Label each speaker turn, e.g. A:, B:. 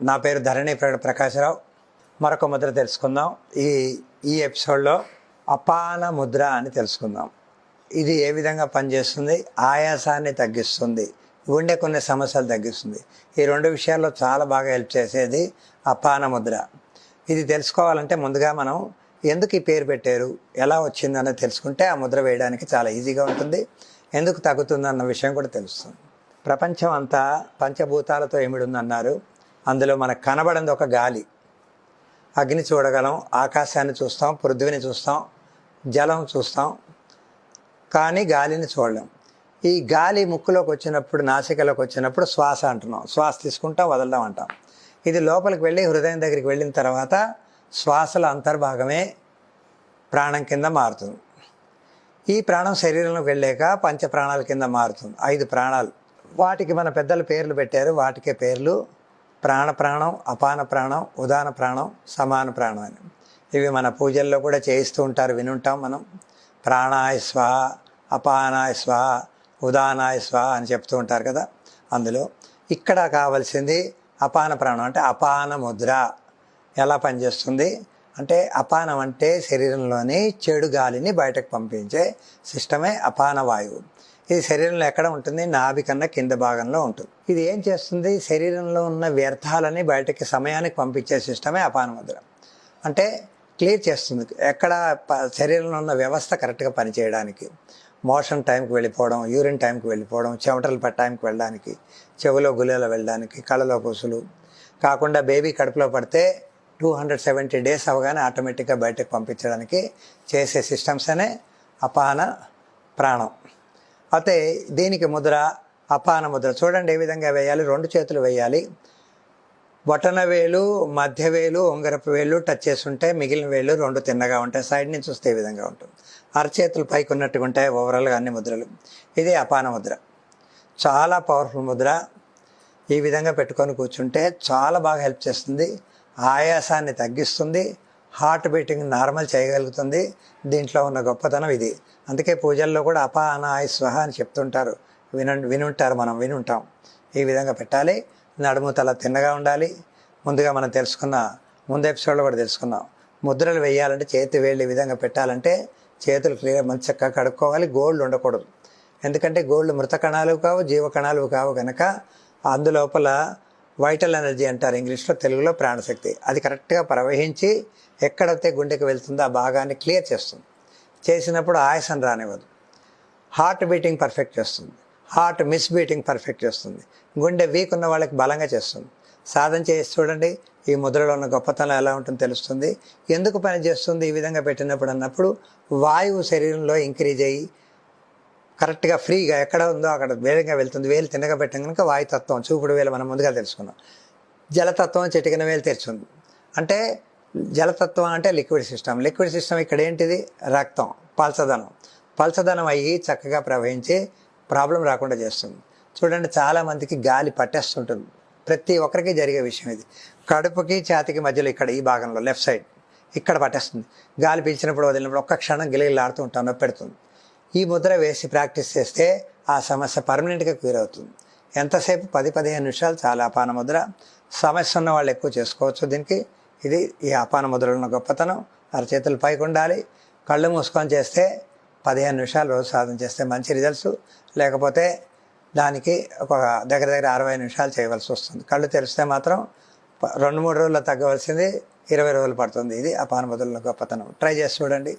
A: నా పేరు ధరణి ప్రకాశరావు. మరొక ముద్ర తెలుసుకుందాం. ఈ ఎపిసోడ్లో అపాన ముద్ర అని తెలుసుకుందాం. ఇది ఏ విధంగా పనిచేస్తుంది, ఆయాసాన్ని తగ్గిస్తుంది, గుండె కొన్ని సమస్యలు తగ్గిస్తుంది. ఈ రెండు విషయాల్లో చాలా బాగా హెల్ప్ చేసేది అపాన ముద్ర. ఇది తెలుసుకోవాలంటే ముందుగా మనం ఎందుకు ఈ పేరు పెట్టారు, ఎలా వచ్చిందన్నది తెలుసుకుంటే ఆ ముద్ర వేయడానికి చాలా ఈజీగా ఉంటుంది. ఎందుకు తగ్గుతుందన్న విషయం కూడా తెలుస్తుంది. ప్రపంచం అంతా పంచభూతాలతో ఇమిడుందన్నారు. అందులో మనకు కనబడింది ఒక గాలి. అగ్ని చూడగలం, ఆకాశాన్ని చూస్తాం, పృథ్వీని చూస్తాం, జలం చూస్తాం, కానీ గాలిని చూడలేం. ఈ గాలి ముక్కులోకి వచ్చినప్పుడు, నాసికలోకి వచ్చినప్పుడు శ్వాస అంటున్నాం. శ్వాస తీసుకుంటాం, వదలడం అంటాం. ఇది లోపలికి వెళ్ళి హృదయం దగ్గరికి వెళ్ళిన తర్వాత శ్వాసల అంతర్భాగమే ప్రాణం కింద మారుతుంది. ఈ ప్రాణం శరీరంలోకి వెళ్ళాక పంచ ప్రాణాల కింద మారుతుంది. 5 ప్రాణాలు. వాటికి మన పెద్దల పేర్లు పెట్టారు. వాటికే పేర్లు ప్రాణం, అపాన ప్రాణం, ఉదాన ప్రాణం, సమాన ప్రాణం అని. ఇవి మన పూజల్లో కూడా చేయిస్తూ ఉంటారు, వినుంటాం మనం. ప్రాణాయ స్వాహ, అపానాయ స్వాహ, ఉదానాయ స్వాహ అని చెప్తూ ఉంటారు కదా. అందులో ఇక్కడ కావాల్సింది అపాన ప్రాణం. అంటే అపాన ముద్ర ఎలా పనిచేస్తుంది అంటే, అపానం అంటే శరీరంలోని చెడు గాలిని బయటకు పంపించే సిస్టమే అపాన వాయువు. ఇది శరీరంలో ఎక్కడ ఉంటుంది, నాభి కన్నా కింద భాగంలో ఉంటుంది. ఇది ఏం చేస్తుంది, శరీరంలో ఉన్న వ్యర్థాలని బయటకి సమయానికి పంపించే సిస్టమే అపాన ముద్ర. అంటే క్లియర్ చేస్తుంది. ఎక్కడ శరీరంలో ఉన్న వ్యవస్థ కరెక్ట్గా పనిచేయడానికి, మోషన్ టైంకి వెళ్ళిపోవడం, యూరిన్ టైంకి వెళ్ళిపోవడం, చెమటలు టైంకి వెళ్ళడానికి, చెవిలో గులేలో వెళ్ళడానికి, కళ్ళలో కొసులు కాకుండా బేబీ కడుపులో పడితే 270 days అవగానే ఆటోమేటిక్గా బయటకు పంపించడానికి చేసే సిస్టమ్స్ అనే అపాన ప్రాణం. అయితే దీనికి ముద్ర అపాన ముద్ర. చూడండి ఏ విధంగా వేయాలి. 2 చేతులు వేయాలి. బొటన వేలు, మధ్య వేలు, ఉంగరపు వేలు టచ్ చేసి ఉంటే మిగిలిన వేళ్ళు 2 తిన్నగా ఉంటాయి. సైడ్ నుంచి చూస్తే ఈ విధంగా ఉంటుంది. అరచేతులు పైకి ఉన్నట్టుగా ఉంటాయి ఓవరాల్గా అన్ని ముద్రలు. ఇది అపాన ముద్ర. చాలా పవర్ఫుల్ ముద్ర. ఈ విధంగా పెట్టుకొని కూర్చుంటే చాలా బాగా హెల్ప్ చేస్తుంది. ఆయాసాన్ని తగ్గిస్తుంది, హార్ట్ బీటింగ్ నార్మల్ చేయగలుగుతుంది. దీంట్లో ఉన్న గొప్పతనం ఇది. అందుకే పూజల్లో కూడా అపానాయ స్వహ అని చెప్తుంటారు, వినుంటారు, మనం వినుంటాం. ఈ విధంగా పెట్టాలి. నడుము తల తిన్నగా ఉండాలి. ముందుగా మనం ముందు ఎపిసోడ్లో కూడా తెలుసుకున్నాం. ముద్రలు వేయాలంటే చేతి వేళ్ళు ఈ విధంగా పెట్టాలంటే చేతులు క్లియర్ మంచి చక్కగా కడుక్కోవాలి. గోల్డ్ ఉండకూడదు. ఎందుకంటే గోల్డ్ మృత కణాలు కావు, జీవ కణాలు కావు కనుక అందులోపల వైటల్ ఎనర్జీ అంటారు ఇంగ్లీష్లో, తెలుగులో ప్రాణశక్తి. అది కరెక్ట్గా ప్రవహించి ఎక్కడైతే గుండెకి వెళ్తుందో ఆ భాగాన్ని క్లియర్ చేస్తుంది. చేసినప్పుడు ఆయాసం రానివ్వదు. హార్ట్ బీటింగ్ పర్ఫెక్ట్ చేస్తుంది. హార్ట్ మిస్ బీటింగ్ పర్ఫెక్ట్ చేస్తుంది. గుండె వీక్ ఉన్న వాళ్ళకి బలంగా చేస్తుంది. సాధన చేసి చూడండి, ఈ ముద్రలో ఉన్న గొప్పతనం ఎలా ఉంటుందో తెలుస్తుంది. ఎందుకు పని చేస్తుంది ఈ విధంగా పెట్టినప్పుడు అన్నప్పుడు, వాయువు శరీరంలో ఇంక్రీజ్ అయ్యి కరెక్ట్గా ఫ్రీగా ఎక్కడ ఉందో అక్కడ వేగంగా వెళ్తుంది. వేలు తిన్నగా పెట్టిన కనుక వాయుతత్వం, చూపుడు వేలు మనం ముందుగా తెలుసుకున్నాం. జలతత్వం చిటికిన వేలు తెరుచుంది. అంటే జలతత్వం అంటే లిక్విడ్ సిస్టమ్. లిక్విడ్ సిస్టమ్ ఇక్కడ ఏంటిది, రక్తం, పల్చదనం అయ్యి చక్కగా ప్రవహించి ప్రాబ్లం రాకుండా చేస్తుంది. చూడండి, చాలామందికి గాలి పట్టేస్తుంటుంది. ప్రతి ఒక్కరికి జరిగే విషయం ఇది. కడుపుకి ఛాతికి మధ్యలో ఇక్కడ ఈ భాగంలో లెఫ్ట్ సైడ్ ఇక్కడ పట్టేస్తుంది. గాలి పీల్చినప్పుడు వదిలినప్పుడు ఒక్క క్షణం గిలిగిలాడుతూ ఉంటాం, నొప్పి పెడుతుంది. ఈ ముద్ర వేసి ప్రాక్టీస్ చేస్తే ఆ సమస్య పర్మనెంట్గా క్యూర్ అవుతుంది. ఎంతసేపు 10-15 నిమిషాలు చాలా అపాన ముద్ర. సమస్య ఉన్న వాళ్ళు ఎక్కువ చేసుకోవచ్చు దీనికి. ఇది ఈ అపాన ముద్రలో ఉన్న గొప్పతనం. అరచేతులు పైకి ఉండాలి. కళ్ళు మూసుకొని చేస్తే 15 నిమిషాలు రోజు సాధన చేస్తే మంచి రిజల్ట్స్. లేకపోతే దానికి ఒక దగ్గర 60 నిమిషాలు చేయవలసి వస్తుంది. కళ్ళు తెరిస్తే మాత్రం 2-3 రోజుల్లో తగ్గవలసింది 20 రోజులు పడుతుంది. ఇది అపాన ముద్రలో గొప్పతనం. ట్రై చేసి చూడండి.